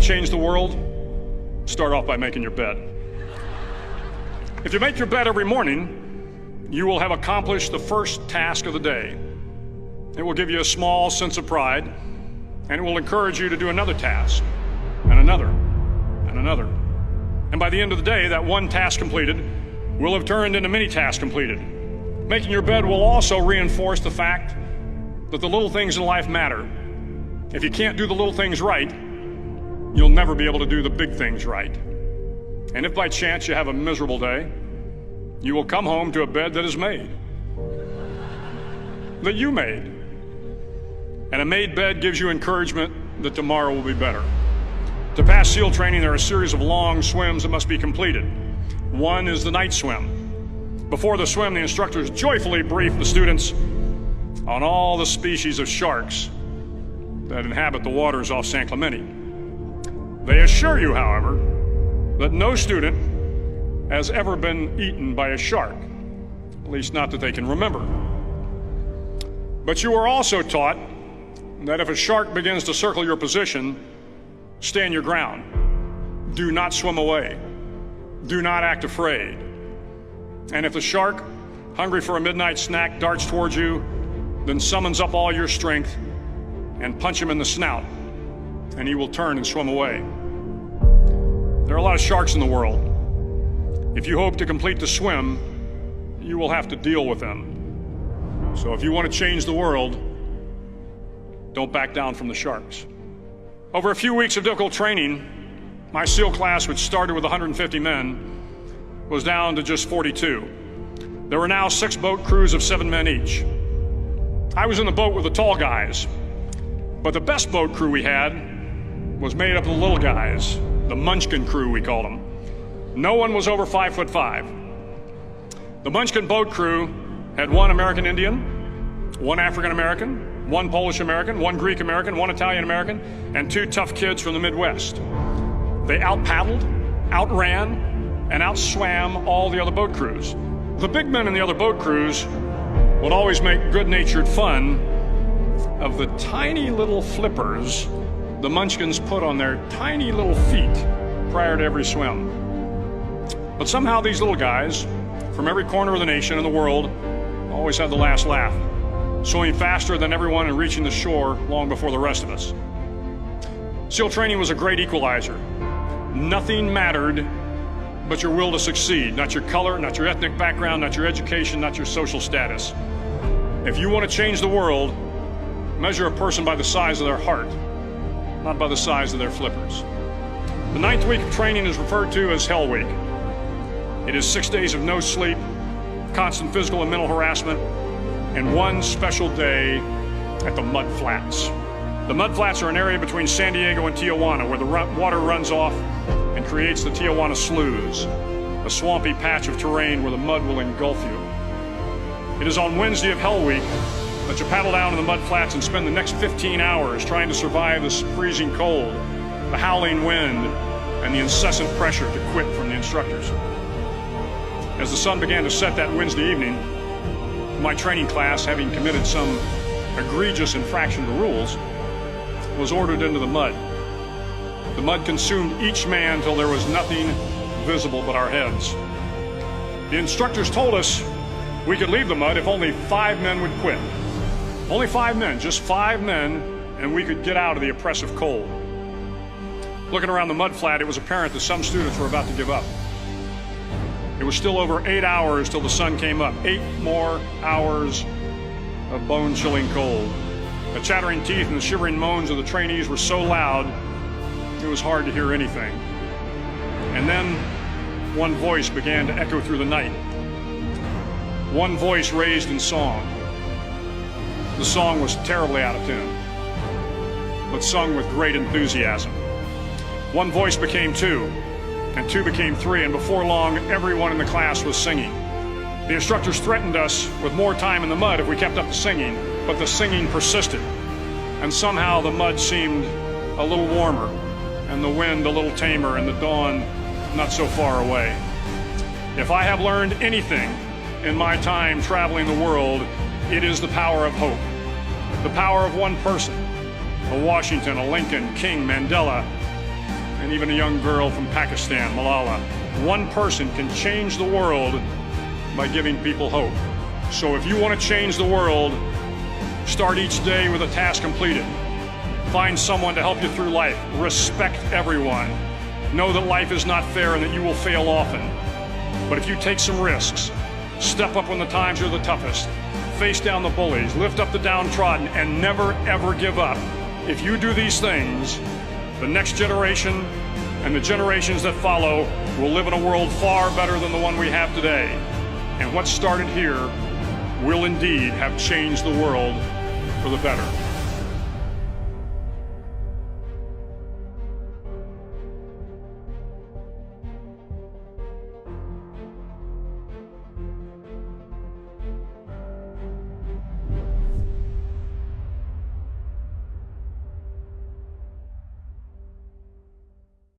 change the world, start off by making your bed. If you make your bed every morning, you will have accomplished the first task of the day. It will give you a small sense of pride, and it will encourage you to do another task, and another, and another. And by the end of the day, that one task completed will have turned into many tasks completed. Making your bed will also reinforce the fact that the little things in life matter. If you can't do the little things right, you'll never be able to do the big things right. And if by chance you have a miserable day, you will come home to a bed that is made, that you made. And a made bed gives you encouragement that tomorrow will be better. To pass SEAL training, there are a series of long swims that must be completed. One is the night swim. Before the swim, the instructors joyfully brief the students on all the species of sharks that inhabit the waters off San Clemente. They assure you, however, that no student has ever been eaten by a shark, at least not that they can remember. But you are also taught that if a shark begins to circle your position, stand your ground. Do not swim away. Do not act afraid. And if the shark, hungry for a midnight snack, darts towards you, then summons up all your strength and punch him in the snout, and he will turn and swim away. There are a lot of sharks in the world. If you hope to complete the swim, you will have to deal with them. So if you want to change the world, don't back down from the sharks. Over a few weeks of difficult training, my SEAL class, which started with 150 men, was down to just 42. There were now 6 boat crews of 7 men each. I was in the boat with the tall guys, but the best boat crew we had was made up of the little guys, the Munchkin crew, we called them. No one was over 5'5". The Munchkin boat crew had 1 American Indian, 1 African American, 1 Polish American, 1 Greek American, 1 Italian American, and 2 tough kids from the Midwest. They out-paddled, outran, and outswam all the other boat crews. The big men in the other boat crews would always make good-natured fun of the tiny little flippers the Munchkins put on their tiny little feet prior to every swim. But somehow these little guys from every corner of the nation and the world always had the last laugh, swimming faster than everyone and reaching the shore long before the rest of us. SEAL training was a great equalizer. Nothing mattered but your will to succeed, not your color, not your ethnic background, not your education, not your social status. If you want to change the world, measure a person by the size of their heart, not by the size of their flippers. The 9th week of training is referred to as Hell Week. It is 6 days of no sleep, constant physical and mental harassment, and 1 special day at the Mud Flats. The Mud Flats are an area between San Diego and Tijuana where the water runs off and creates the Tijuana Sloughs, a swampy patch of terrain where the mud will engulf you. It is on Wednesday of Hell Week that you paddle down to the Mud Flats and spend the next 15 hours trying to survive the freezing cold, the howling wind, and the incessant pressure to quit from the instructors. As the sun began to set that Wednesday evening, my training class, having committed some egregious infraction to the rules, was ordered into the mud. The mud consumed each man till there was nothing visible but our heads. The instructors told us we could leave the mud if only 5 men would quit. Only 5 men, just 5 men, and we could get out of the oppressive cold. Looking around the mud flat, it was apparent that some students were about to give up. It was still over 8 hours till the sun came up. 8 more hours of bone-chilling cold. The chattering teeth and the shivering moans of the trainees were so loud, it was hard to hear anything. And then one voice began to echo through the night. One voice raised in song. The song was terribly out of tune, but sung with great enthusiasm. One voice became 2, and 2 became 3, and before long, everyone in the class was singing. The instructors threatened us with more time in the mud if we kept up the singing, but the singing persisted, and somehow the mud seemed a little warmer, and the wind a little tamer, and the dawn not so far away. If I have learned anything in my time traveling the world, it is the power of hope. The power of one person, a Washington, a Lincoln, King, Mandela, and even a young girl from Pakistan, Malala. One person can change the world by giving people hope. So if you want to change the world, start each day with a task completed. Find someone to help you through life. Respect everyone. Know that life is not fair and that you will fail often. But if you take some risks, step up when the times are the toughest, face down the bullies, lift up the downtrodden, and never ever give up. If you do these things, the next generation and the generations that follow will live in a world far better than the one we have today. And what started here will indeed have changed the world for the better.